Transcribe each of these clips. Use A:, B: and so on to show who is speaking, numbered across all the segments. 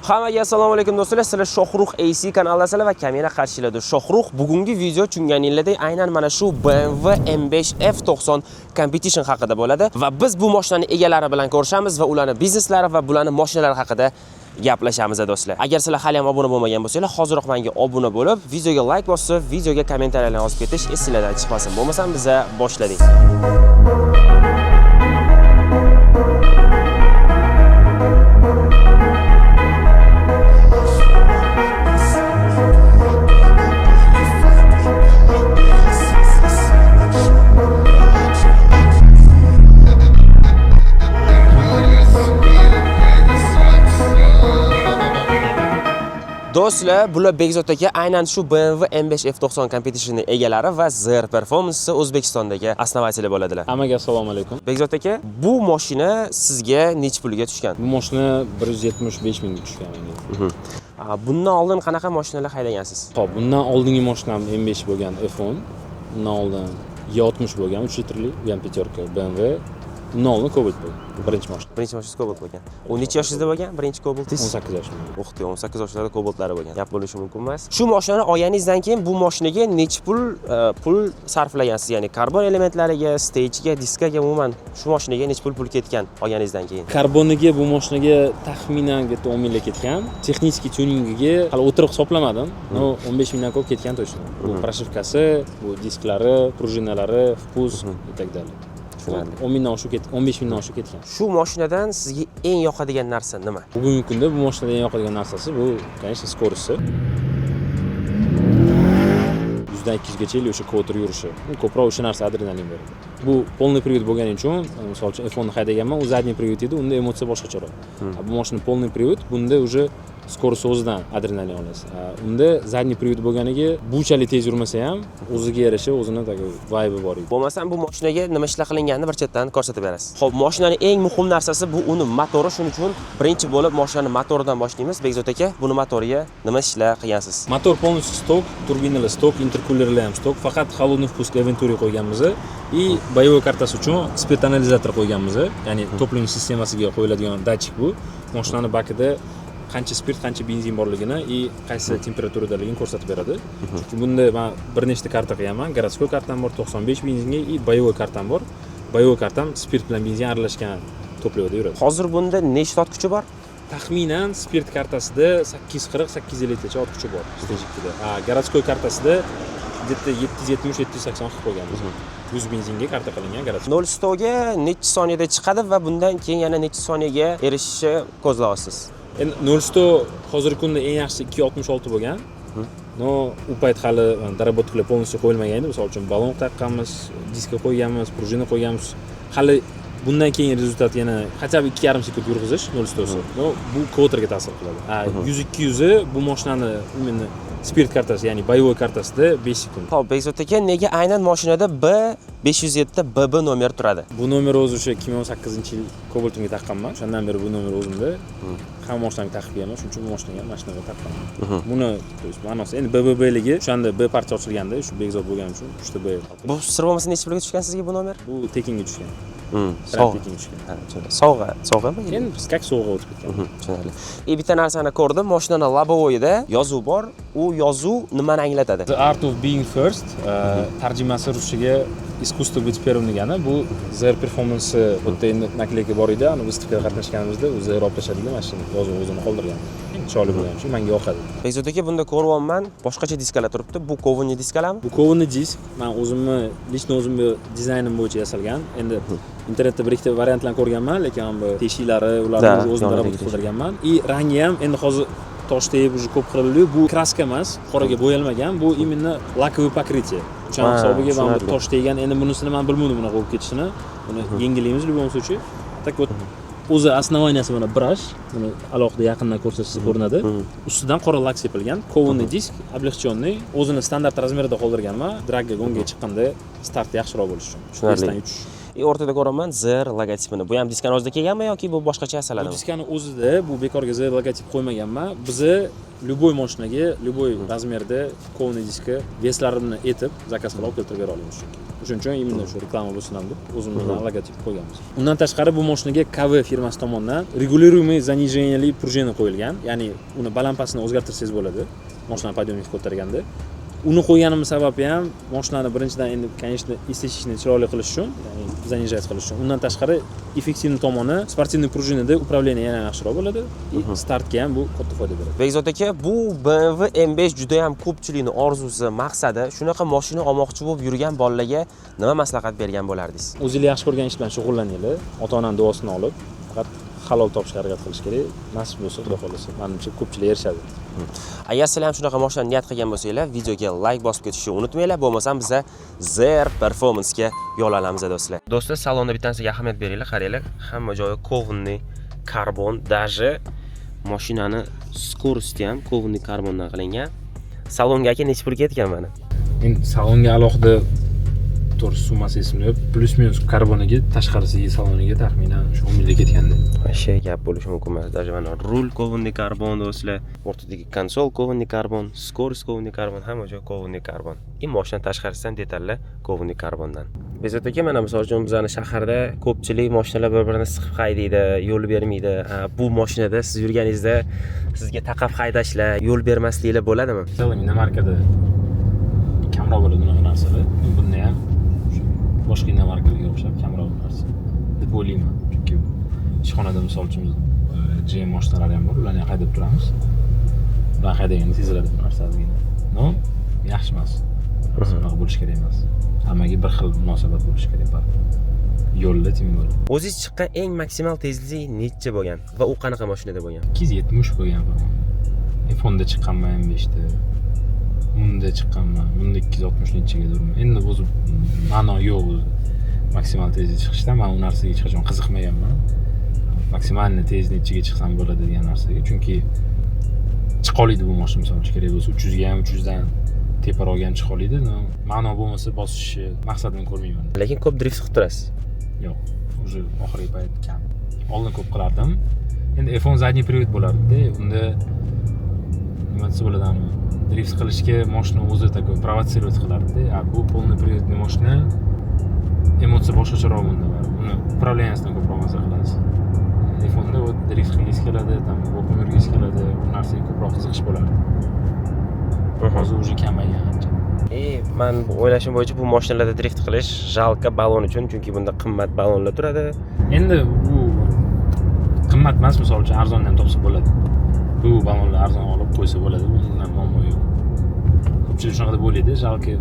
A: Hammaga assalomu alaykum do'stlar. Sizlar Shohrux AC kanaldasizlar va kamera qarshilarda. Shohrux bugungi video tushunganingizda aynan mana shu BMW M5 F90 Competition haqida bo'ladi va biz bu mashinani egalari bilan ko'rishamiz va ularning bizneslari va bularning mashinalari haqida gaplashamiz do'stlar. Agar sizlar hali ham obuna bo'lmagan bo'lsangiz, hozirroq menga obuna bo'lib, videoga like bosib, videoga kommentariyalarni yozib ketish esingizdan chiqmasin. Bo'lmasa biz boshladik. Do'stlar, bular Bekzoddagi aynan shu BMW M5 F90 Competition egalari va Zr Performance O'zbekistondagi основатели bo'ladilar.
B: Hammaga assalomu alaykum.
A: Bekzod aka, bu mashina sizga necha pulga tushgan?
B: Bu mashina 175 mingga tushgan menga.
A: Bundan oldin qanaqa mashinalar haydagansiz?
B: Xo'p, bundan oldingi mashinam M5 bo'lgan F10, bundan oldin E60 bo'lgan 3 litrli, bu ham Peterka BMW. Bundan oldin Cobalt bo'lgan. Birinchi mashina.
A: Birinchi mashina Cobalt bo'lgan. U necha yoshingizda bo'lgan? Birinchi Cobaltingiz?
B: 18 yoshimda.
A: O'xti, 18 yoshlarda Cobaltlari bo'lgan. Gap bo'lishi mumkin emas. Shu mashinani olganingizdan keyin bu mashinaga necha pul sarflagansiz? Ya'ni karbon elementlariga, stage'ga, diskaga, umuman shu mashinaga necha pul ketgan olganingizdan keyin?
B: Karboniga bu mashinaga taxminan 10 mingga ketgan. Texnik tuningiga hali o'tiriq hisoblamadim. No 15 mingdan ko'p ketgan точно. Bu pрошивкасы, bu disklari, prujinalari, впуск и так далее. 10 mingdan oshib ketgan, 15 mingdan oshib ketgan.
A: Shu mashinadan sizga eng yoqadigan narsa nima?
B: Bugungi kunda bu mashinada eng yoqadigan narsasi bu, конечно, скорости. 100 gacha o'sha kvoter yurishi. U ko'proq o'sha narsa adrenalin beradi. Bu полный привод bo'lgani uchun, misol uchun F1 ni haydaganman, u задний привод edi, unda emotsiya boshqacharoq. Bu mashina полный привод, bunda уже скорость o'zidan adrenalin olasiz. Unda задний привод bo'lganiga bunchalik tez yurmasa ham o'ziga yarasha o'zini vibe bor edi.
A: Bo'lmasam bu mashinaga nima ishlar qilinganini bir chetdan ko'rsatib berasiz. Xo'p, mashinaning eng muhim narsasi bu uni motori, shuning uchun birinchi bo'lib mashinaning motoridan boshlaymiz. Bekzod aka, buni motoriga nima ishlar qilgansiz?
B: Motor полностью stok, turbinali stok, intercoolerlar ham stok, faqat холодный впуск Venturi qo'yganmiz и boyovoy kartasi uchun spirt analizator qo'yganmiz. Ya'ni topливный sistemasiga qo'yiladigan datchik bu. Mashinaning bakida qancha spirt, qancha benzin borligini и qaysi temperatурadaligini ko'rsatib beradi. Chunki bunda men bir nechta karta qilganman. Городской kartam bor, 95 benzinga и boyovoy kartam bor. Boyovoy kartam spirt bilan benzin aralashgan topливоda yuradi.
A: Hozir bunda nechta ot kuchi bor?
B: Taxminan spirt kartasida 840-850 tacha ot kuchi bor. Stejikda. Городской kartasida где-то 770-780 qilib qo'yganmiz. 100 benzinga karta qilingan городской. 0
A: ga necha soniyada chiqadi va bundan keyin yana necha soniyaga erishishni ko'zlayapsiz?
B: Endi 0 hozirgi kunda eng yaxshisi 266 bo'lgan. No, u payt hali darabotklar полностью qo'yilmagan edi. Misol uchun balon taqqanmiz, diska qo'yganmiz, prujina qo'yganmiz. Hali bundan keyin rezultat yana хотя бы 2,5 sekund yurg'izish 0-si. No, bu kvoterga ta'sir qiladi. 100-200 bu mashinani именно spirt kartasi, ya'ni boyovoy kartasida 5 sekund.
A: Xo'p, Bekzod aka, nega aynan mashinada B507 BB nomer turadi?
B: Bu nomer o'zi o'sha 2018-yil Cobaltimga taqqanman. O'shandan beri bu nomer o'zimda. Hamma mashinaga taqib qo'yaman, shuning uchun bu mashinaga mashinaga taqqanman. Buni ma'nosi endi BBBligi o'shanda B partiya ochilganda, shu Bekzod bo'lgani uchun 3ta B.
A: Bu sir bo'lmasa necha pulga tushgan sizga bu nomer?
B: Bu tekinga tushgan.
A: Sovg'ami?
B: Endi как sovg'a o'tib ketgan.
A: Tushunarli. Bitta narsani ko'rdim, mashinaning lobovoyida yozuv bor. U yozuv nimani anglatadi?
B: The Art of Being First, tarjimasi ruschaga искусство быть первым degani. Bu Zr Performance o'tda endi nakleyka bor edi, uni выставкада qatnashganimizda u Zr oplashadigan mashina yozuv o'zini qoldirgan. Chiroyli bo'lgan uchun menga yoqadi.
A: Bekzod aka, bunda ko'ryapman, boshqacha diskalar turibdi. Bu kovanli diskalarmi?
B: Bu kovanli disk. Men o'zimni dizaynim bo'yicha yasalgan. Endi internetda bir ikkita variantlarni ko'rganman, lekin bu teshiklari ularni o'zim darobat qildirganman. И rangi ham endi hozir toshdek уже ko'p qirildi. Bu kraska emas, qoraga bo'yalmagan. Bu именно lakoviy покрытие. O'shaning hisobiga men bu tosh degan, endi bunisini men bilmadim bunaqa bo'lib ketishini. Buni yengillaymiz в любом случае. Так вот o'zi основанияsi mana brush, buni alohida yaqindan ko'rsatsa ko'rinadi. Ustidan qora lak sepilgan, kovanli disk, облегченный, o'zini standart razmerida qoldirganman. Dragga gonga chiqqanda start yaxshiroq bo'lishi uchun.
A: Tushunarli. O'rtada ko'raman Zer logotipini. Bu ham diskani o'zida kelganmi yoki bu boshqacha
B: Bu
A: yasaladimi?
B: diskani o'zida bu bekorga Z logotip qo'ymaganman. Bizni любой mashinaga, любой razmerda kovni diska veslarini etib zakaz qilib olib keltirib bera olamiz. Shuning uchun именно shu reklama bo'lsin ham deb o'zimizdan logotip qo'yganmiz. Undan tashqari bu mashinaga KV firmasi tomonidan регулируемый заниженияli пружина qo'yilgan. Ya'ni uni balandpastini o'zgartirsangiz bo'ladi. Mashinani podъемник ko'targanda. Uni qo'yganim sababi ham mashinani birinchidan endi, конечно, estetikni chiroyli qilish uchun, ya'ni zanijat qilish uchun. Undan tashqari effektivniy tomoni sportivniy prujinada upravlение yana yaxshiroq bo'ladi. Startga ham bu katta foyda beradi.
A: Bekzod aka, bu BMW M5 juda ham ko'pchilikning orzusi, maqsadi. Shunaqa mashina olmoqchi bo'lib yurgan bolalarga nima maslahat bergan bo'lardingiz?
B: O'zingiz yaxshi ko'rgan ish bilan shug'ullaninglar. Ota-onaning duosini olib, faqat halol topishga harakat qilish kerak. Nasib bo'lsa, xudo xolasa, menimcha ko'pchilik erishadi.
A: Agar sizlar ham shunaqa mashinani niyat qilgan bo'lsanglar, videoga like bosib ketishni unutmanglar. Bo'lmasam biza Zer Performance ga yo'l olamiz do'stlar. Do'stlar, salonda bittanasiga ahamiyat beringlar, qaranglar. Hamma joyi kovanniy karbon, даже mashinani skorosti ham kovanniy karbondan qilingan. Salonga aka necha pul ketgan mana?
B: Endi salonga alohida to'g'ri summasi esimda yo'q. Plus-minus karboniga, tashqarisiga saloniga taxminan 10 mingga ketgandi.
A: Вообще gap bo'lishi mumkin emas. Даже mana rul kovanniy karbon do'stlar, o'rtadagi konsol kovanniy karbon, skorost kovanniy karbon, hamma joy kovanniy karbon. Mashina tashqarisidan detallar kovanniy karbondan. Bezat aka, mana misol uchun bizning shaharda ko'pchilik mashinalar bir-birini siqib haydaydi, yo'l bermaydi. Bu mashinada siz yurganingizda sizga taqab haydashlar, yo'l bermasliklar bo'ladimi?
B: Salonda markada kamroq bo'ladi bunaqa narsalar. Bunda ham boshqa markalarga o'xshab kamroq narsa deb o'ylayman. Chunki ishxonada misol uchun GM mashinalari ham bor, ularni haydab turamiz. Ular haydaganda seziladi bu narsa ozgina. No, yaxshi emas. Bunaqa bo'lish kerak emas. Hammaga bir xil munosabat bo'lishi kerak bor. Yo'lda tim bo'ladi.
A: O'zingiz chiqqan eng maksimal tezlik necha bo'lgan va u qanaqa mashinada bo'lgan?
B: 270 bo'lgan bo'lgan. iPhone'da chiqqanman M5da. Bunda chiqqanman. Bunda 260 nechaga. Endi o'zi ma'no yo'q o'zi. Maksimal tezlik chiqishda men u narsaga hech qachon qiziqmaganman. Maksimalni tez nechaga chiqsam bo'ladi degan narsaga. Chunki chiqoliydi bu mashina misol uchun kerak bo'lsa 300 ga ham 300 dan teparoq ham chiqoliydi. Ma'no bo'lmasa bosishni maqsadini ko'rmayman.
A: Lekin ko'p drift qilib turasiz.
B: Yo'q, уже oxirgi payt kam. Oldin ko'p qilardim. Endi iPhone задний привод bo'lardi-da, unda nima desa bo'ladi, drift qilishga mashina o'zi такой provotsировать qilardi. Bu полный приводный mashina emotsiya boshqacharoq bunda bor. Uni upravleniyasidan ko'proq maza qilasiz. iPhone'da u drift qilgisi keladi, tam o'qib yurgisi keladi, bu narsaga ko'proq qiziqish bo'lardi. Hozir уже kamaygan ancha.
A: Men o'ylashim bo'yicha bu mashinalarda drift qilish jalka balon uchun, chunki bunda qimmat balonlar turadi.
B: Endi bu qimmat emas, misol uchun arzondan ham topsa bo'ladi. Bu balonlar arzon olib qo'ysa bo'ladi, bundan muammo yo'q. Ko'pchilik shunaqa deb o'ylaydi, jalki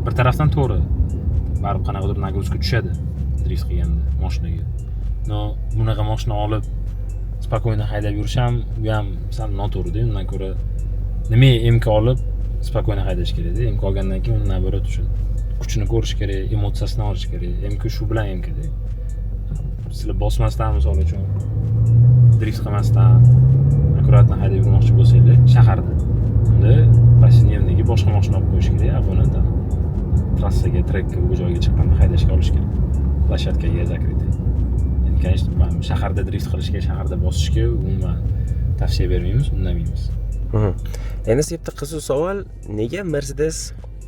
B: bir tarafdan to'g'ri. Barib qanaqadir nagruzka tushadi drift qilganda mashinaga. No, bunaqa mashina olib spokойно haydab yurish ham bu ham sal noto'g'ri-da. Undan ko'ra nima MK olib spokойно haydash kerak-da. MK olgandan keyin uni naborat uchun kuchini ko'rish kerak, emotsiyasini olish kerak. MK shu bilan MK-da. Sizlar bosmasdan misol uchun drift qilmasdan akkuratni haydab yurmoqchi bo'lsanglar shaharda, unda pasivnevniga boshqa mashina olib qo'yish kerak. Buni trassaga, trekka, u joyga chiqqanda haydashga olish kerak. Plashadkaga zakritay. Endi конечно, shaharda drift qilishga, shaharda bosishga umuman tavsiya bermaymiz, undamaymiz.
A: Endi bitta qiziq savol, nega Mercedes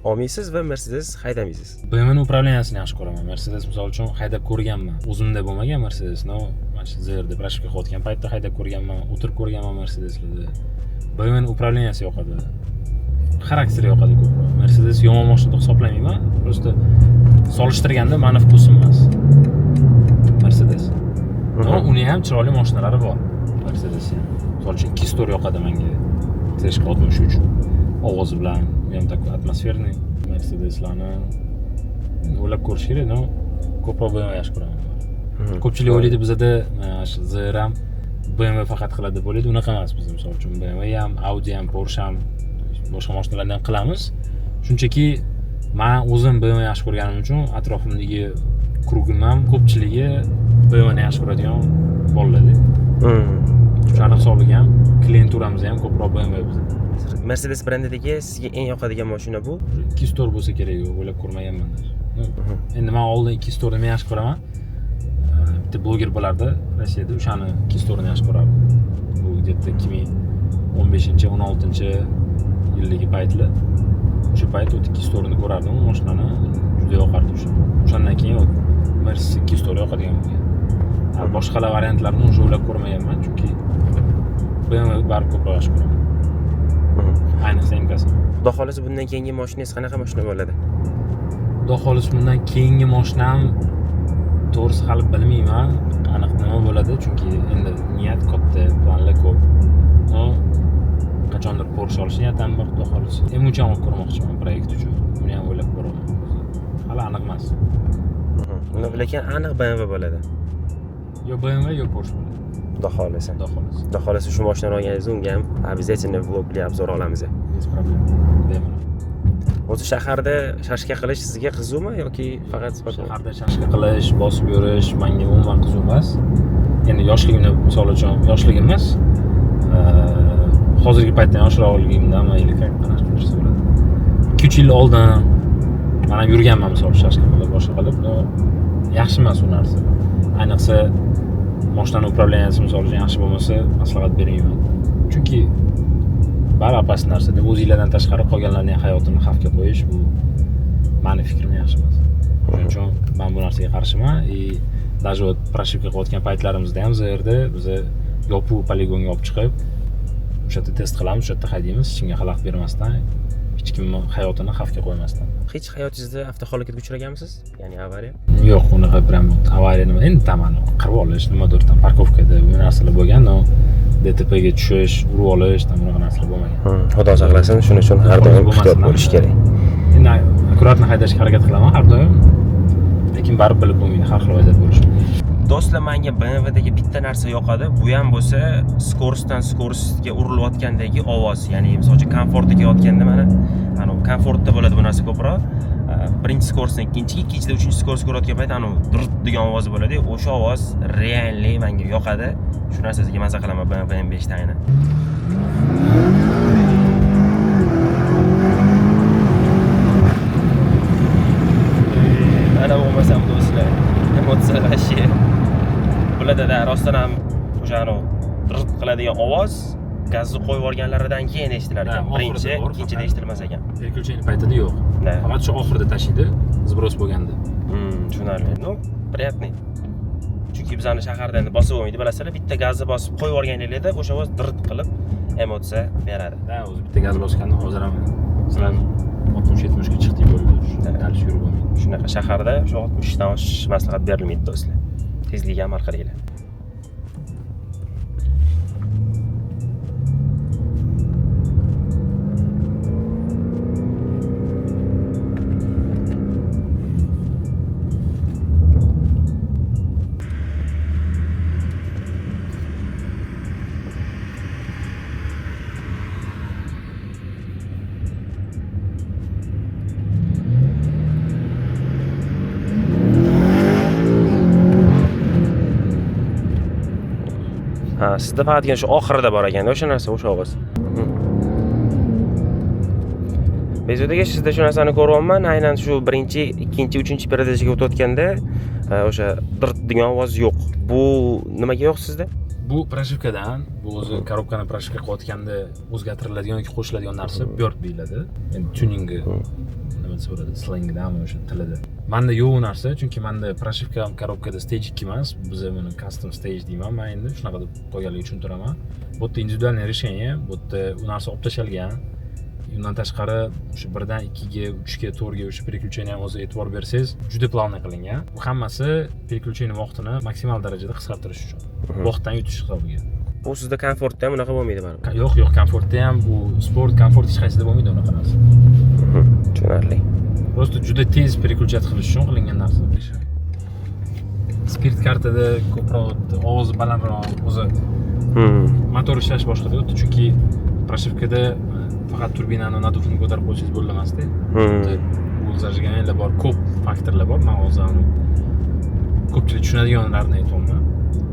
A: olmaysiz va Mercedes haydamaysiz?
B: BMW upravleniyasini yaxshi ko'raman. Mercedes misol uchun haydab ko'rganman. O'zimda bo'lmagan Mercedes, no, mana shu Zerda prashka qilayotgan paytda haydab ko'rganman, o'tirib ko'rganman Mercedeslarda. BMW upravleniyasi yoqadi. Xarakteri yoqadi ko'proq. Mercedes yomon mashina deb hisoblamayman. Просто solishtirganda meni vkusim emas. Mercedes. No, uni ham chiroyli mashinalari bor. Mercedes ham. Misol uchun Kistor yoqadi menga. TSH63 ovozi bilan, ham такой atmosferniy Mercedeslarni o'ylab ko'rish kerak, no, ko'proq BMW yaxshi ko'raman. Ko'pchilik o'ylaydi bizda shu Zr ham BMW faqat qiladi deb o'ylaydi, unaqa emas. Biz misol uchun BMW ham, Audi ham, Porsche ham, boshqa mashinalarni ham qilamiz. Shunchaki men o'zim BMW yaxshi ko'rganim uchun atrofimdagi krugim ham ko'pchiligi BMW ni yaxshi ko'radigan bolalar-da. O'sha hisobiga ham klienturamiz ham ko'proq BMW bizda.
A: Mercedes brendidagi sizga eng yoqadigan mashina bu?
B: Kistor bo'lsa kerak, o'ylab ko'rmaganman. Endi men oldin 2.4 yaxshi ko'raman. Bitta bloger bo'lardi Rossiyada, o'shani 2.4 yaxshi ko'rardim. Bu где-то 2015-16-yildagi paytlar. O'sha payt 2.4 ko'rardim, mashinani juda yoqardi o'sha. O'shandan keyin Mercedes 2.4 yoqadigan bo'lgan. Boshqalar variantlarini o'sha o'ylab ko'rmaganman, chunki BMW baribir ko'proq yaxshi ko'raman. Ayniqsa MK'si.
A: Xudo xolisi bundan keyingi mashinangiz qanaqa mashina bo'ladi?
B: Xudo xolisi bundan keyingi mashinam to'g'risi hali bilmayman, aniq nima bo'ladi, chunki endi niyat katta, planlar ko'p. Qachondir Porsche olish niyatim bor, xudo xolisi. M3 olib ko'rmoqchiman proyekt uchun. Buni ham o'ylab ko'raman. Hali aniq emas.
A: Lekin aniq BMW bo'ladi.
B: Yo BMW yo Porsche bo'ladi.
A: Xudo xolisi.
B: Xudo xolisi.
A: Xudo xolisi shu mashinani olganingizda unga ham обязательно vlogli obzor olamiz.
B: Без проблем. Bemalol.
A: O'zi shaharda shashka qilish sizga qiziqmi yoki faqat
B: shaharda shashka qilish, bosib yurish menga umuman qiziq emas. Endi yoshligimda, misol uchun, yoshligim emas. Hozirgi paytdan yoshroqligimda mayli qanaqa qilish bo'ladi. 2-3 yil oldin men ham yurganman, misol shashka qilib, boshqa qilib, yaxshi emas u narsa. Ayniqsa mashinani upravleniyasi misol uchun yaxshi bo'lmasa, maslahat bermayman. Chunki baribir past narsa deb o'zingizlardan tashqari qolganlarning hayotini xavfga qo'yish bu meni fikrim yaxshi emas. Shuning uchun men bu narsaga qarshiman. Даже proshivka qilayotgan paytlarimizda ham yerda biz yopiq poligonga olib chiqib, o'sha yerda test qilamiz, o'sha yerda haydaymiz, hech kimga xalaqit bermasdan, hech kimning hayotini xavfga qo'ymasdan.
A: Hech hayotingizda avtohalokatga uchraganmisiz? Ya'ni avariya?
B: Yo'q, unaqa prям avariya nima, endi tamani qirib olish, nimadir tam parkovkada bu narsalar bo'lgan, no DTPga tushish, urib olish, bunaqa narsalar bo'lmagan.
A: Xudo saqlasin, shuning uchun har doim ehtiyot bo'lish kerak.
B: Endi akkuratni haydashga harakat qilaman har doim. Lekin baribir bilib bo'lmaydi, har xil vaziyat bo'lishi mumkin.
A: Do'stlar, menga BMWdagi bitta narsa yoqadi. Bu ham bo'lsa, skoroustdan skoroustga urilayotgandagi ovoz, ya'ni masalan, komfortga kelayotganda mana komfortda bo'ladi bu narsa ko'proq. Birinchi skorosdan ikkinchida uchinchi skorosga urayotgan payt durt degan ovoz bo'ladi. O'sha ovoz realli menga yoqadi. Shu narsaga maza qilaman BMW M5 da aynan. Ana bo'lmasam do'stlar, emotsiya vashi. Bularda rostdan ham o'sha durt qiladigan ovoz gazni qo'yib yuborganlaridan keyin eshitilar ekan. Birinchi, ikkinchida eshitilmas ekan.
B: Переключение paytida yo'q. Faqat shu oxirida tashiydi, zbros bo'lganda.
A: Tushunarli. No, приятный. Chunki bizani shaharda endi bosib bo'lmaydi, bilasizlar, bitta gazni bosib qo'yib yuborganingizda o'sha ovoz dirt qilib emotsiya beradi.
B: Da, o'zi bitta gaz bosganda hozir ham sirani 60-70 ga chiqdi bo'ldi. Dalish yurib bo'lmaydi.
A: Shunaqa shaharda shu 60 dan oshish maslahat berilmaydi do'stlar. Tezlikka amal qilinglar. Sizda faqatgina shu oxirida bor ekan, o'sha narsa, o'sha ovoz. Bezodaga sizda shu narsani ko'ryapman, aynan shu birinchi, ikkinchi, uchinchi perdachaga o'tayotganda o'sha dirt degan ovoz yo'q. Bu nimaga yo'q sizda?
B: Bu proshivkadan, bu o'zi korobkani proshivka qilayotganda o'zgartiriladigan yoki qo'shiladigan narsa byork deyiladi. Endi tuningi nima desa bo'ladi, slangdami o'sha tilida. Menda yo'q u narsa, chunki menda proshivka korobkada stage 2 emas, biz buni custom stage deyman. Men endi shunaqa deb qo'yganligini tushuntiraman. Bu yerda individualniy решение, bu yerda u narsa olib tashalgan. Undan tashqari o'sha 1 dan 2 ga, 3 ga, 4 ga o'sha переключение o'zi e'tibor bersangiz, juda planli qilingan. Bu hammasi переключение vaqtini maksimal darajada qisqartirish uchun. Vaqtdan yutish hisobiga.
A: Bu sizda komfortda ham unaqa bo'lmaydi baribir.
B: Yo'q, komfortda ham bu sport, komfort hech qaysida bo'lmaydi unaqa narsa.
A: Tushunarli.
B: Просто juda tez переключать qilish uchun qilingan narsa. Spirt kartada ko'proq ovozi balandroq, o'zi motor ishlash boshqa bo'ladi, chunki proshivkada faqat turbinani naduvini ko'tarib qo'ysangiz bo'lamasdi. Bu zajiganalar bor, ko'p faktorlar bor. Men hozir ko'pchilik tushunadiganlarni aytyapman.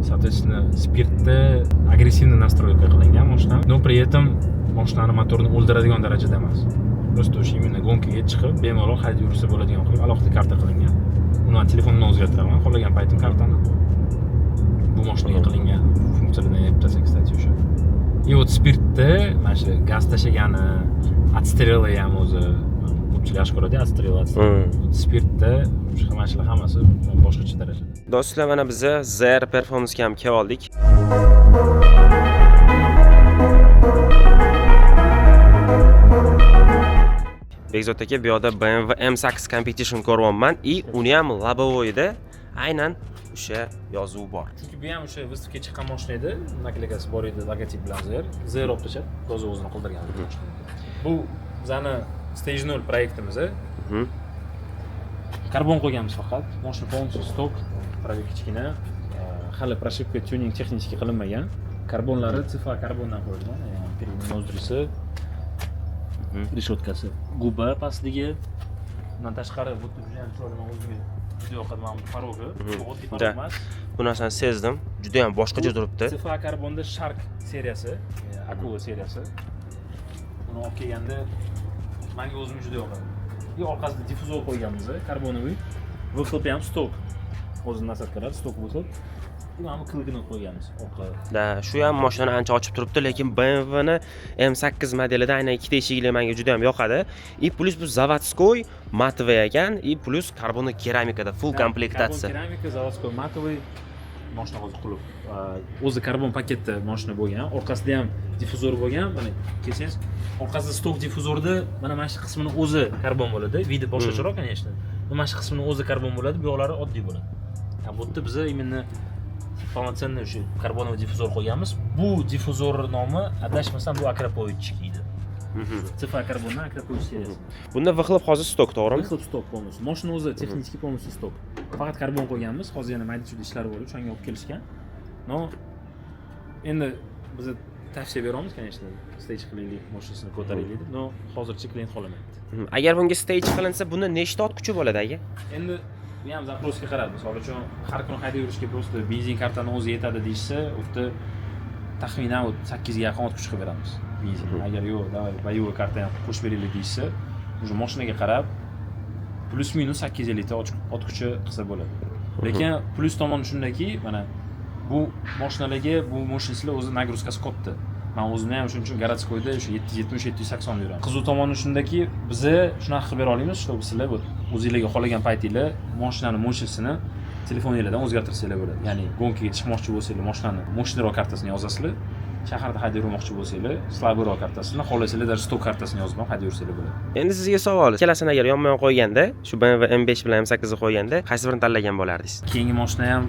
B: Soответственно, spirtda agressivniy настройка qilingan mashina, но при этом mashinani motorini o'ldiradigan darajada emas. просто o'sha imенно gonkaga chiqib bemalol haydab yursa bo'ladigan qilib alohida karta qilingan. Uni men telefondan o'zgartiraman, xohlagan paytim kartani bu mashinaga qilingan funksiyalardan bittasi, kстати, o'sha. И вот spirtda mana shu gaz tashlagani, отстрелы ham o'zi ko'pchilik yaxshi ko'radi, отстрел. Spirtda o'sha mana shular hammasi boshqacha darajada.
A: Do'stlar, mana biz ZR Performance-ga ham kelib oldik. Bekzod aka, bu yoqda BMW M8 Competition ko'ryapman. Uni ham lobovoyda aynan o'sha yozuv bor.
B: Chunki bu ham o'sha выставка chiqqan mashina edi, nakleyкасы bor edi, logotip bilan ZR opticha toza o'zini qoldirgan. Bu bizani Stage 0 proyektimiz. Karbon qo'yganmiz faqat. Mashina полностью stok, probeg kichkina. Hali pрошивка tuning texnik qilinmagan. Karbonlari sifa karbondan qo'yilgan. Передний ноздрisi, reshotkasi, guba pastligi. Bundan tashqari bu juda ham chiroyli, men o'zimga juda yoqadi mana bu parogi. Oddiy parog emas.
A: Bu narsani sezdim. Juda ham boshqacha turibdi.
B: Sifa karbonda Shark seriyasi, Akula seriyasi. Buni olib kelganda menga o'zim juda yoqadi. Orqasida difuzor qo'yganmiz, karbonoviy. Выхлоп ham stok. O'zini nasatkalari stok выхлоп. Mana qilgini qo'yganmiz orqaga.
A: Da, shu ham mashinani ancha ochib turibdi, lekin BMW ni M8 modelida aynan ikkita eshikli menga juda ham yoqadi. И plus bu zavodskoy matовый ekan, и plus karbon keramikada full komplektatsiya.
B: Karbon keramika, zavodskoy matовый mashina hozir qulib. O'zi karbon paketda mashina bo'lgan, orqasida ham difuzor bo'lgan. Mana kelsangiz, orqasida stok difuzorda mana shu qismini o'zi karbon bo'ladi. Vidi boshqacharoq, конечно. Mana shu qismini o'zi karbon bo'ladi, bu yoqlari oddiy bo'ladi. Bu yerda biz именно полноценный o'sha karbonoviy difuzor qo'yganmiz. Bu difuzor nomi adashmasam bu Akrapovich edi. Sifa karbondan Akrapovich seriyasi.
A: Bunda выхлоп hozir stok, to'g'rimi?
B: Выхлоп stok полностью. Mashina o'zi texnik полностью stok. Faqat karbon qo'yganmiz. Hozir yana mayda-chuyda ishlar bo'lib, o'shanga olib kelishgan. No, endi biz tavsiya beramiz, конечно, stage qilaylik, mashinasini ko'taraylik deb. No, hozircha klient xohlamayapti.
A: Agar bunga stage qilinsa, bunda nechta ot kuchi bo'ladi aka?
B: Endi bu ham zaprosga qarab, misol uchun har kuni haydab yurishga просто benzin kartani o'zi yetadi deyishsa, u yerda taxminan 8 ga yaqin ot kuch qilib beramiz. Benzin. Agar yo'q, davay boyovoy karta ham qo'shib beraylik deyishsa, o'sha mashinaga qarab plus minus 850 ta ot kuchi qilsa bo'ladi. Lekin plus tomoni shundaki, mana bu mashinalarga bu mashinalar o'zi nagruzkasi katta. Men o'zimni ham shuning uchun Garatskoyda o'sha 770-780 yuraman. Qiziq tomoni shundaki, biz shunaqa qilib bera olamiz, что sizlar o'zingizlarga xohlagan paytinglar mashinani mo'shisini telefoningizdan o'zgartirsanglar bo'ladi. Ya'ni gonkaga chiqmoqchi bo'lsanglar, mashinani mo'shinroq kartasini yozasizlar. Shaharda haydab yurmoqchi bo'lsanglar, slabroq kartasini, xohlasanglar dar stok kartasini yozib ham haydab yursanglar bo'ladi.
A: Endi sizga savol, ikkalasini agar yonma-yon qo'yganda, shu BMW M5 bilan M8 ni qo'yganda, qaysi birini tanlagan bo'lardingiz?
B: Keyingi mashina ham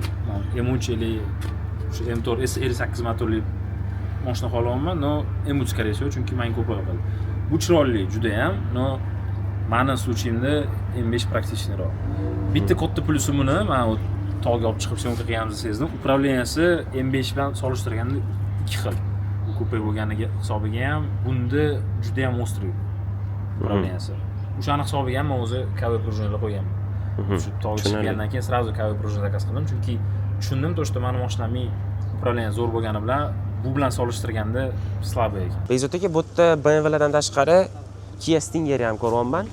B: M3 или shu M4 S58 motorli mashina xohlamayman, no M3 скорее всего, chunki menga ko'proq yoqadi. Bu chiroyli juda ham, no meni случаimda M5 praktichniroq. Bitta katta plusi buni, men tog'ga olib chiqib syomka qilganimda sezdim. Upravlensiyasi M5 bilan solishtirganda ikki xil. Kupe bo'lganiga hisobiga ham bunda juda ham ostri upravlensiyasi. O'shani hisobiga ham men o'zi KV prujinalar qo'yganman. Shu tog'ga chiqqandan keyin сразу KV prujina zakaz qildim, chunki tushundim, to что meni mashinamning upravlensiyasi zo'r bo'lgani bilan bu bilan solishtirganda slabый ekan.
A: Bekzod aka, bu yerda BMWlardan tashqari Kia Stinger ham ko'ryapman.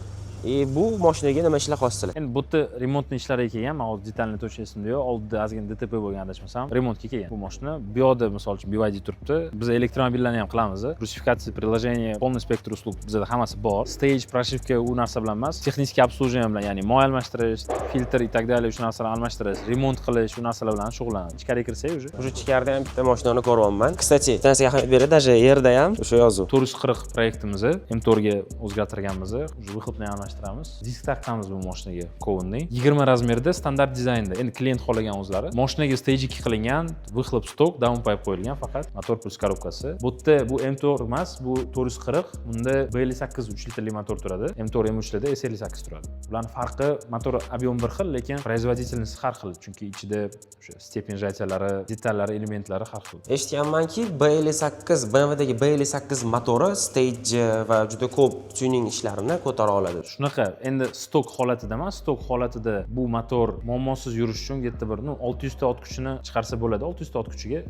A: Bu mashinaga nima ishlar qilasiz?
B: Endi bu yerda remontni ishlariga kelgan, men hozir detalni to'sh esimda yo'q. Oldida ozgina DTP bo'lgan adashmasam, remontga kelgan. Bu mashina bu yoqda misol uchun BYD turibdi. Biz elektromobillarni ham qilamiz. Русификация, приложение, полный спектр услуг bizda hammasi bor. Stage, pрошивка u narsa bilan emas, texnik обслуживание bilan, ya'ni moy almashtirish, filtr и так далее, shu narsalarni almashtirish, remont qilish, shu narsalar bilan shug'ullanamiz. Ichkariga kirsak уже
A: ichkarida ham bitta mashinani ko'ryapman. Kстати, tanasiga ahamiyat beradi, даже yerda ham o'sha yozuv.
B: 440 proyektimizni M4 ga o'zgartirganmiz. Уже выхлопni almashtiramiz. Disk taqqanmiz bu mashinaga Kovunning 20 razmerda standart dizaynda. Endi klient xohlagan o'zlari. Mashinaga stage 2 qilingan, выхлоп stok, downpipe qo'yilgan faqat, motor plus korobkasi. Bu yerda bu M4 emas, bu 440. Bunda B58 3 litrli motor turadi. M4 M3 larda S58 turadi. Ularning farqi, motor объем bir xil, lekin производительность har xil, chunki ichida o'sha stepень sjatyalari, detallari, elementlari har xil.
A: Eshitganmanki, B58 BMWdagi B58 motori stage va juda ko'p tuning ishlarini ko'tara oladi.
B: Shunaqa, endi stok holatida emas, stok holatida bu motor muammosiz yurish uchun yerda bir 600 ta ot kuchini chiqarsa bo'ladi. 600 ta ot kuchiga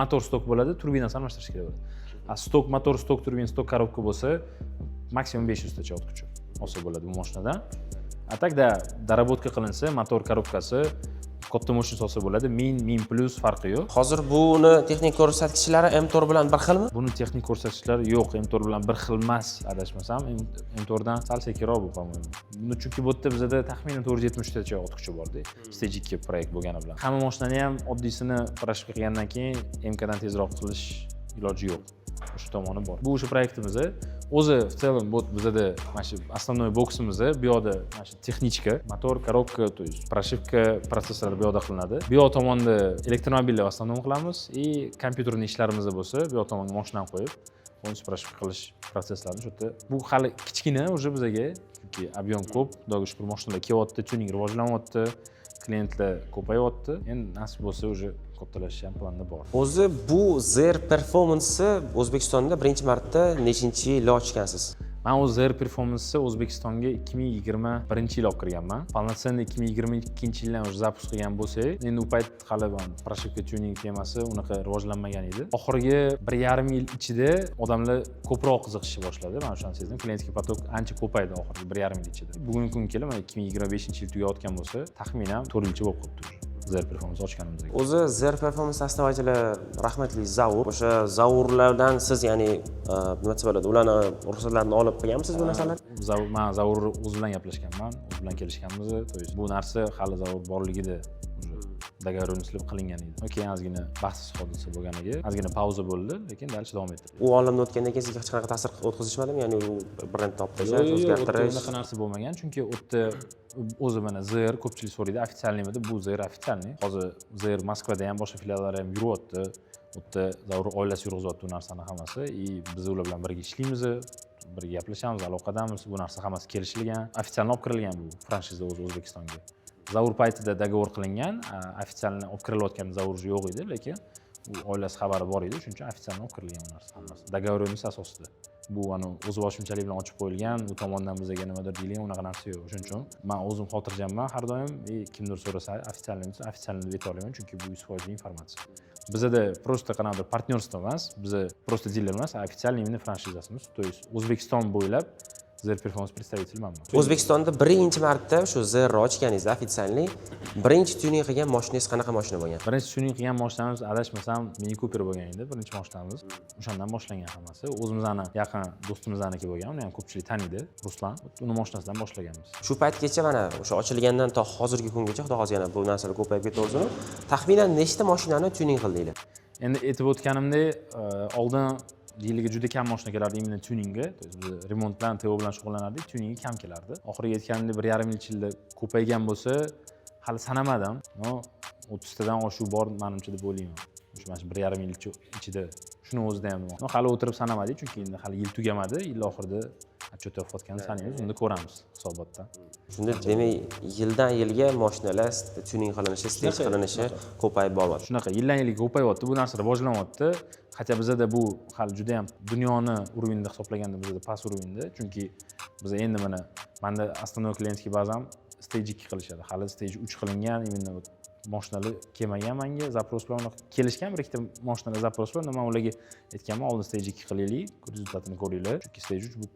B: motor stok bo'ladi, turbinasini almashtirish kerak bo'ladi. Stok motor, stok turbina, stok korobka bo'lsa, maksimum 500 tacha o't kuchi olsa bo'ladi bu mashinadan. A takda darabotka qilinsa, motor korobkasi katta mashina solsa bo'ladi. 1000 plus farqi yo'q.
A: Hozir buni texnik ko'rsatkichlari M4 bilan bir xilmi?
B: Buni texnik ko'rsatkichlari yo'q, M4 bilan bir xil emas, adashmasam. M4 dan sal sekinroq bu, по-моему. Buni chunki bu yerda bizda taxminan 470 tacha o't kuchi bor-da. Stage 2 proyekt bo'lgani bilan. Hamma mashinani ham oddiysini parashka qilgandan keyin MK dan tezroq qilish iloji yo'q. Shu tomoni bor. Bu o'sha proyektimiz. O'zi в целом bu bizda mana shu основной boksimiz, bu yoqda mana shu texnichka, motor, korobka, то есть pрошивка protsessorlar bu yoqda qilinadi. Bu yoq tomonda elektromobillar в основном qilamiz и kompyuterning ishlarimiz bo'lsa, bu yoq tomonga mashinani qo'yib, uni pрошивка qilish prosesslarini shu yerda. Bu hali kichkina o'zi bizga, chunki объем ko'p, xudoga shukr mashinalar kelyapti, tuning rivojlanyapti, klientlar ko'payapti. Endi nasib bo'lsa o'zi kattalash ham planda bor.
A: O'zi bu Zer Performance O'zbekistonda birinchi marta nechinchi yil ochgansiz?
B: Men o'z Zer Performance O'zbekistonga 2021-yil olib kirganman. Полноценный 2022-yildan o'zi zapus qilgan bo'lsa, endi u payt hali pрошивка tuning temasi unaqa rivojlanmagan edi. Oxirgi 1,5 yil ichida odamlar ko'proq qiziqishni boshladi. Men shuni sezdim. Klientga potok ancha ko'paydi oxirgi 1,5 yil ichida. Bugungi kunga kelib 2025-yil tugayotgan bo'lsa, taxminan 4 yilcha bo'lib qolibdi. Zer Performance ochganimizda.
A: O'zi Zer Performance astavachili rahmatli Zavur. O'sha Zavurlardan siz ya'ni nima desa bo'ladi, ularni ruxsatlarini olib qilganmisiz bu narsalarni?
B: Men Zavur o'zi bilan gaplashganman, o'zi bilan kelishganmiz. To есть bu narsa hali Zavur borligida договорённостьlar qilingan edi. Keyin ozgina baxtsiz hodisa bo'lganiga ozgina pauza bo'ldi, lekin dalish davom etdi.
A: U olamdan o'tgandan keyin sizga hech qanaqa ta'sir o'tkazishmadimi? Ya'ni u brend topib o'zgartirish.
B: Unaqa narsa bo'lmagan, chunki o'tda o'zi mana Zer ko'pchilik so'raydi, ofitsialniymi deb. Bu Zer ofitsialniy. Hozir Zer Moskvada ham boshqa filiallari ham yuryapti. O'tda Zavur oilasi yurg'izyapti bu narsani hammasi. Biz ular bilan birga ishlaymiz, birga gaplashamiz, aloqadamiz. Bu narsa hammasi kelishilgan, ofitsialniy olib kirilgan bu franshiza O'zbekistonga. Zavur paytida dogovor qilingan, ofitsialniy olib kirilayotgan Zavur yo'q edi, lekin u oilasi xabari bor edi, shuning uchun ofitsialniy olib kirilgan bu narsa hammasi. Dogovorimiz asosida. Bu o'z boshimchalik bilan ochib qo'yilgan, u tomondan bizga nimadir deyilgan unaqa narsa yo'q. Shuning uchun men o'zim xotirjamman har doim, kimdir so'rasa ofitsialniy deb ayta olaman, chunki bu 100% informatsiya. Bizda просто qanaqadir partnyorstvo emas, biz просто diler emas, ofitsialniy franshizasimiz. То есть O'zbekiston bo'ylab Zer Performance представительmanman.
A: O'zbekistonda birinchi marta shu Zer ochganingizda ofitsialniy birinchi tuning qilgan mashinangiz qanaqa mashina bo'lgan?
B: Birinchi tuning qilgan mashinamiz adashmasam Mini Cooper bo'lgan edi, birinchi mashinamiz. O'shandan boshlangan hammasi. O'zimizning yaqin do'stimizdaniki bo'lgan, uni ham ko'pchilik taniydi, Ruslan. Uni mashinasidan boshlaganmiz.
A: Shu paytgacha mana o'sha ochilgandan to hozirgi kungacha, xudo xohlasa yana bu narsalar ko'payib ketaversin. Taxminan nechta mashinani tuning qildinglar?
B: Endi aytib o'tganimdek, oldin yiliga juda kam mashina kelardi imенно tuningga. Remont bilan, TO bilan shug'ullanardik, tuningi kam kelardi. Oxiriga yetganimda 1,5 yil ichida ko'paygan bo'lsa, hali sanamadim. 30 tadan oshuv bor menimcha deb o'ylayman. Mana shu 1,5 yil ichida shuni o'zida ham hali o'tirib sanamadik, chunki endi hali yil tugamadi. Yil oxirida отчет topayotganini sanaymiz, unda ko'ramiz hisobotda.
A: Shunda demak, yildan yilga mashinalar tuning qilinishi, stage qilinishi ko'payib boryapti.
B: Shunaqa yildan yilga ko'payyapti, bu narsa rivojlanyapti. Hatto bizda bu hali juda ham dunyoni уровеньda hisoblaganda bizda past уровеньda, chunki biz endi mana menda основной klientga ba'zan stage 2 qilishadi. Hali stage 3 qilingan, imенно mashinalar kelmagan menga zaпрос bilan kelishgan, bir ikkita mashinalar zaпрос bilan men ularga aytganman, oldin stage 2 qilaylik, rezultatini ko'ringlar, chunki stage 3 bu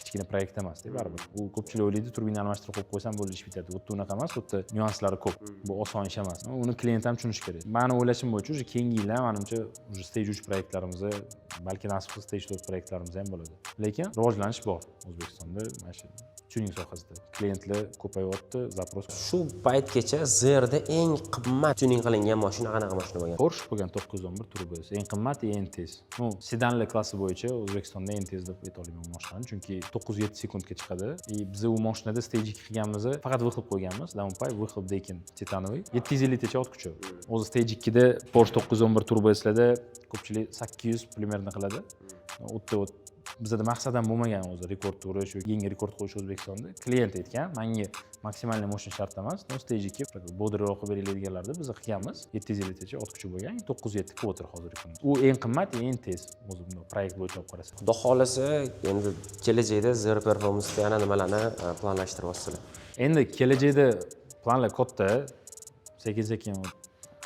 B: kichkina proyekt emas-da baribir. U ko'pchilik o'ylaydi, turbina almashtirib qo'yib qo'ysam bo'ldi, ish bitadi. Bu unaqa emas, bu yerda nyuanslari ko'p. Bu oson ish emas. Uni klient ham tushunishi kerak. Meni o'ylashim bo'yicha o'sha keyingi yillar menimcha o'sha stage 3 proyektlarimiz, balki nasib qilsa stage 4 proyektlarimiz ham bo'ladi. Lekin rivojlanish bor O'zbekistonda mana shu tuning sohasida. Klientlar ko'payyapti, zaпрос.
A: Shu paytgacha Zerda eng qimmat tuning qilingan mashina qanaqa mashina bo'lgan?
B: Porsche bo'lgan 911 turbo. Eng qimmat, eng tez. Sedanlar klassi bo'yicha O'zbekistonda eng tez deb ayta olaman bu mashinani, chunki 9-7 sekundga chiqadi. Biz u mashinada stage 2 qilganmiz, faqat выхлоп qo'yganmiz. Downpipe, выхлоп dekin titanoviy. 750 tacha ot kuchi. O'zi stage 2 da Porsche 911 turbo eslarda ko'pchilik 800 примерно qiladi. O'tda bizda maqsad ham bo'lmagan o'zi rekord turish yoki yangi rekord qo'yish O'zbekistonda. Klient aytgan, menga maksimal mashina shart emas, stage 2 bodriroq qilib beringlardi, biz qilganmiz. 750 tacha ot kuchi bo'lgan, 907 kvoter hozirgi kunda. U eng qimmat, eng tez o'zimning proyekt bo'yicha olib qarasa.
A: Xudo xolasa, endi kelajakda Zer Performance yana nimalarni planlashtiryapsizlar?
B: Endi kelajakda planlar katta, sekin-sekin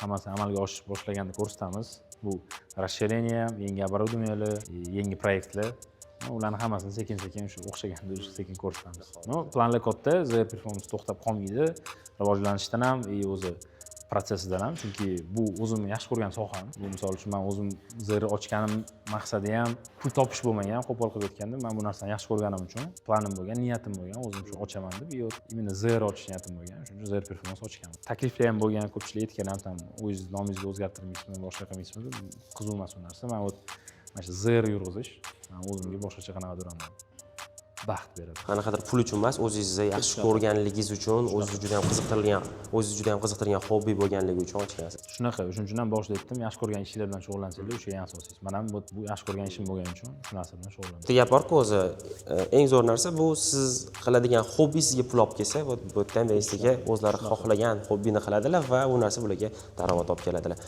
B: hammasi amalga oshish boshlaganda ko'rsatamiz. Bu расширение, yangi оборудованиялар, yangi proyektlar Ularni hammasini sekin-sekin o'sha o'xshaganda sekin ko'rsatamiz. Planlar katta, Z performance to'xtab qolmaydi. Rivojlanishdan ham, o'zi protsessidan ham, chunki bu o'zimni yaxshi ko'rgan soham. Bu misol uchun men o'zim Z'ni ochganim maqsadi ham pul topish bo'lmagan, qo'pol qilib aytganda, men bu narsani yaxshi ko'rganim uchun planim bo'lgan, niyatim bo'lgan, o'zim shu ochaman deb, imенно Z ochish niyatim bo'lgan. Shuning uchun Z performance ochganman. Takliflar ham bo'lgan, ko'pchilik aytgan ham tam o'zingiz nomingizga o'zgartirmaysizmi, boshqa qilmaysizmi deb, qiziq emas bu narsa. Men mana shu Z yurg'izish men o'zimga boshqacha qanaqadir baxt beradi.
A: Qanaqadir pul uchun emas, o'zingizni yaxshi ko'rganligingiz uchun, o'zingizni juda ham qiziqtirgan hobbi bo'lganligi uchun ochgansiz.
B: Shunaqa, shuning uchun ham boshida aytdim, yaxshi ko'rgan ishlar bilan shug'ullansanglar, o'sha eng asosiysi. Men ham bu yaxshi ko'rgan ishim bo'lgani uchun shu narsa bilan shug'ullanaman.
A: Bitta gap borku o'zi, eng zo'r narsa bu siz qiladigan hobbi sizga pul olib kelsa, bu yerdan besiga o'zlari xohlagan hobbini qiladilar va u narsa ularga daromad olib keladilar.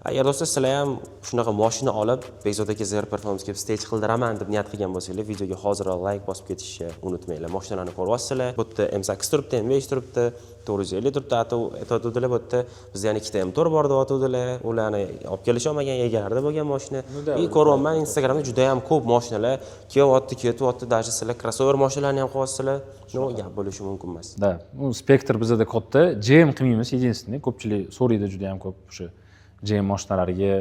A: Agar do'stlar sizlar ham shunaqa mashina olib, Bekzod aka Z performance ga stage qildiraman deb niyat qilgan bo'lsanglar, videoga hoziroq like bosib ketishni unutmanglar. Mashinalarni ko'ryapsizlar. Bu yerda M8 turibdi, M5 turibdi, 450 turibdi, aytadilar bu yerda bizda yana ikkita M4 bor deb aytadilar. Ularni olib kelisha olmagan egalarida bo'lgan mashina. Ko'ryapman Instagramda juda ham ko'p mashinalar ketyapti, даже sizlar crossover mashinalarni ham qilyapsizlar. Gap bo'lishi mumkin emas.
B: Da, u spektr bizda katta. GM qilmaymiz, единственный. Ko'pchilik so'raydi juda ham ko'p o'sha GM mashinalariga,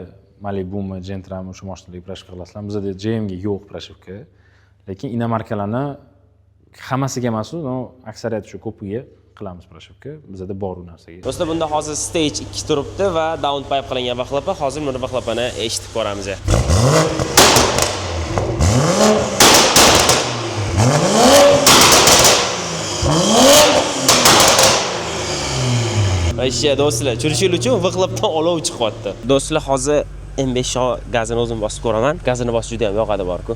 B: Malibu'mi, Gentra'mi o'sha mashinalarga plashavka qilasizlar. Bizda GMga yo'q plashavka. Lekin inomarkalarni hammasiga emas, aksariyat shu ko'piga qilamiz plashavka. Bizda bor u narsaga.
A: Do'stlar, bunda hozir stage 2 turibdi va downpipe qilingan vaqtlapa. Hozir buni vaqtlapani eshitib ko'ramiz. Ayşe do'stlar, churishil uchun vaqlapdan olov chiqyapti. Do'stlar, hozir M5 gazini o'zim bosib ko'raman. Gazini bosish juda ham yoqadi borku.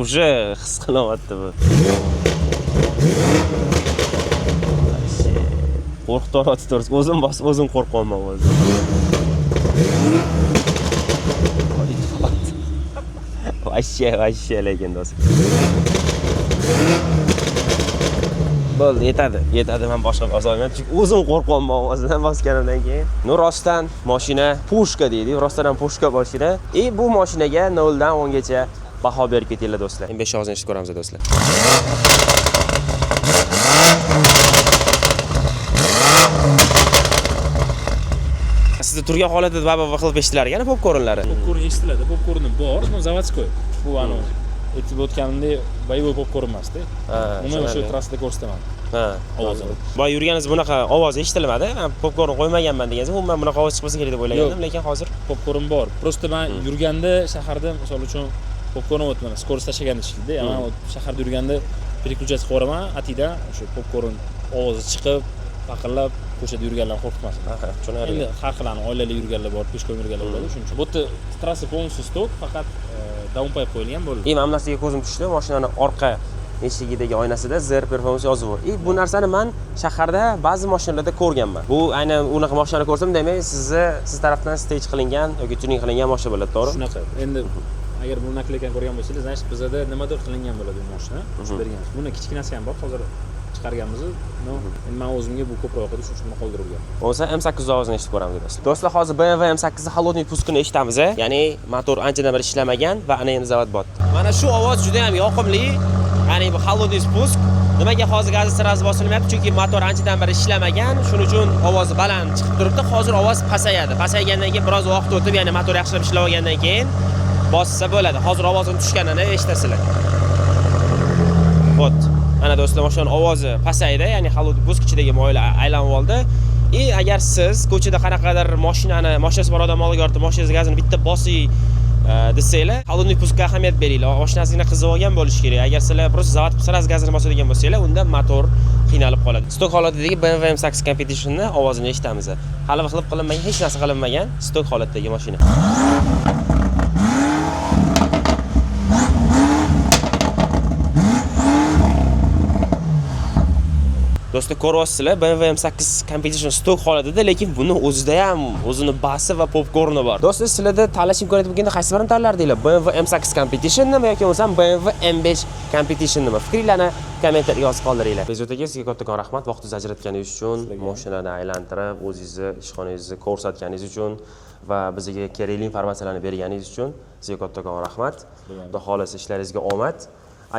A: Уже his qilyapti bu. Qo'rqitoryapti to'g'risi. O'zim bosib, o'zim qo'rqyapman o'zi. Ayşe lekin do'stlar. Bo'ldi, yetadi, men boshqa bosmayman, chunki o'zim qo'rqyapman o'zidan bosganimdan keyin. Nu rostdan mashina pushka deydi, rostdan ham pushka mashina. Bu mashinaga 0 dan 10 gacha baho berib ketinglar do'stlar. M5 og'zini eshitib ko'ramiz do'stlar. Sizda turgan holatda baba qilib eshitilarkan popkornlari.
B: Popkorn eshitiladi, popkorni bor, zavodskoy. Bu aytib o'tganimdek boyovoy popkorn emas-da. Uni o'sha trassada ko'rsataman. Ovozini.
A: Boy yurganingiz bunaqa ovoz eshitilmadi. Men popkorn qo'ymaganman degansiz, umuman bunaqa ovoz chiqmasa kerak deb o'ylagandim, lekin hozir
B: popkorn bor. Prosta men yurganda shaharda, misol uchun popkorn o'tman, skorost tashlaganda ishlaydi. Men shaharda yurganda переключать qo'raman, atida o'sha popkorn ovozi chiqib, faqirlab ko'chada yurganlar qo'rqitmasin.
A: Tushunarli.
B: Endi har xil oilali yurganlar bor, peshkom yurganlar bo'ladi, shuning uchun. Bu yerda trassa полностью stok, faqat downpipe qo'yilgan bo'ldi.
A: Mana bu narsaga ko'zim tushdi. Mashinani orqa eshigidagi oynasida Z performance yozuv bor. Bu narsani men shaharda ba'zi mashinalarda ko'rganman. Bu aynan unaqa mashinani ko'rsam, demak, siz tarafdan stage qilingan yoki tuning qilingan mashina bo'ladi, to'g'ri?
B: Shunaqa. Endi agar bu naklakani ko'rgan bo'lsangiz, значит bizda nimadir qilingan bo'ladi bu mashina. Berganmiz. Buni kichkinasi ham bor, hozir chiqarganmiz. Men o'zimga bu ko'proq edi, shuning uchun qoldirib qo'yganman.
A: Bo'lsa M8 ovozini eshitib ko'ramiz do'stlar. Do'stlar, hozir BMW M8 холодный puskini eshitamiz, ya'ni motor anchadan beri ishlamagan va ana endi zavod botdi. Mana shu ovoz juda ham yoqimli. Ya'ni bu холодный pusk. Nimaga hozir gazi sirasi bosilmayapti? Chunki motor anchadan beri ishlamagan, shuning uchun ovozi baland chiqib turibdi. Hozir ovoz pasayadi. Pasaygandan keyin biroz vaqt o'tib, ya'ni motor yaxshilab ishlab olgandan keyin bossa bo'ladi. Hozir ovozini tushganini eshitasizlar. Bot. Mana do'stlar, mashinaning ovozi pasaydi, ya'ni холодный pusk ichidagi moylar aylanib oldi. Agar siz ko'chada qanaqadir mashinasi bor odam oldiga ortib, mashinangiz gazini bitta bosiy desanglar, холодный puskga ahamiyat beringlar. Mashinangizga qizib olgan bo'lishi kerak. Agar sizlar просто zavod sirasi gazini bosadigan bo'lsanglar, unda motor qiynalib qoladi. Stok holatidagi BMW M8 Competition'ni ovozini eshitamiz. Hali qilib qilinmagan, hech narsa qilinmagan stok holatdagi mashina. Do'stlar, ko'ryapsizlar, BMW M8 Competition stok holatida, lekin buni o'zida ham o'zini basi va popkorni bor. Do'stlar, sizlarda tanlash imkoniyati bo'lganda qaysi birini tanlardinglar? BMW M8 Competition'mi yoki bo'lmasa BMW M5 Competition'mi? Fikringizni kommentariyga yozib qoldiringlar. Bekzod aka, sizga kattakon rahmat vaqtingizni ajratganingiz uchun, mashinani aylantirib, o'zingizni ishxonangizni ko'rsatganingiz uchun va bizga kerakli informatsiyalarni berganingiz uchun sizga kattakon rahmat. Xudo xolasa ishlaringizga omad.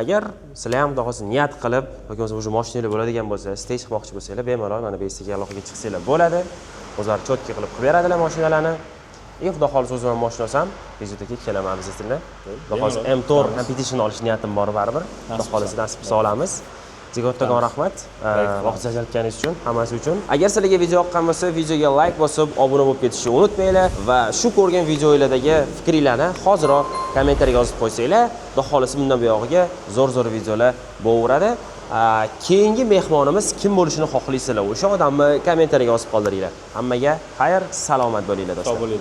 A: Agar sizlar ham xudo xolasa niyat qilib yoki bo'lmasa o'sha mashinanglar bo'ladigan bo'lsa, stage qilmoqchi bo'lsanglar, bemalol mana bu yerga aloqaga chiqsanglar bo'ladi. O'zlari cho'tka qilib beradilar mashinalarni. Xudo xolasa o'zim ham mashina olsam, vizitaga kelaman bizga. Xudo xolasa M4 Competition olish niyatim bor baribir. Xudo xolasa nasib qilsa olamiz. Sizga kattakon rahmat. Vaqt ajratganingiz uchun, hammasi uchun. Agar sizlarga video yoqqan bo'lsa, videoga like bosib, obuna bo'lib ketishni unutmanglar va shu ko'rgan videolardagi fikringlarni hoziroq kommentariyaga yozib qo'ysanglar, xudo xolasa bundan buyog'iga zo'r videolar bo'laveradi. Keyingi mehmonimiz kim bo'lishini xohlaysizlar? O'sha odamni kommentariyaga yozib qoldiringlar. Hammaga xayr, salomat bo'linglar do'stlar.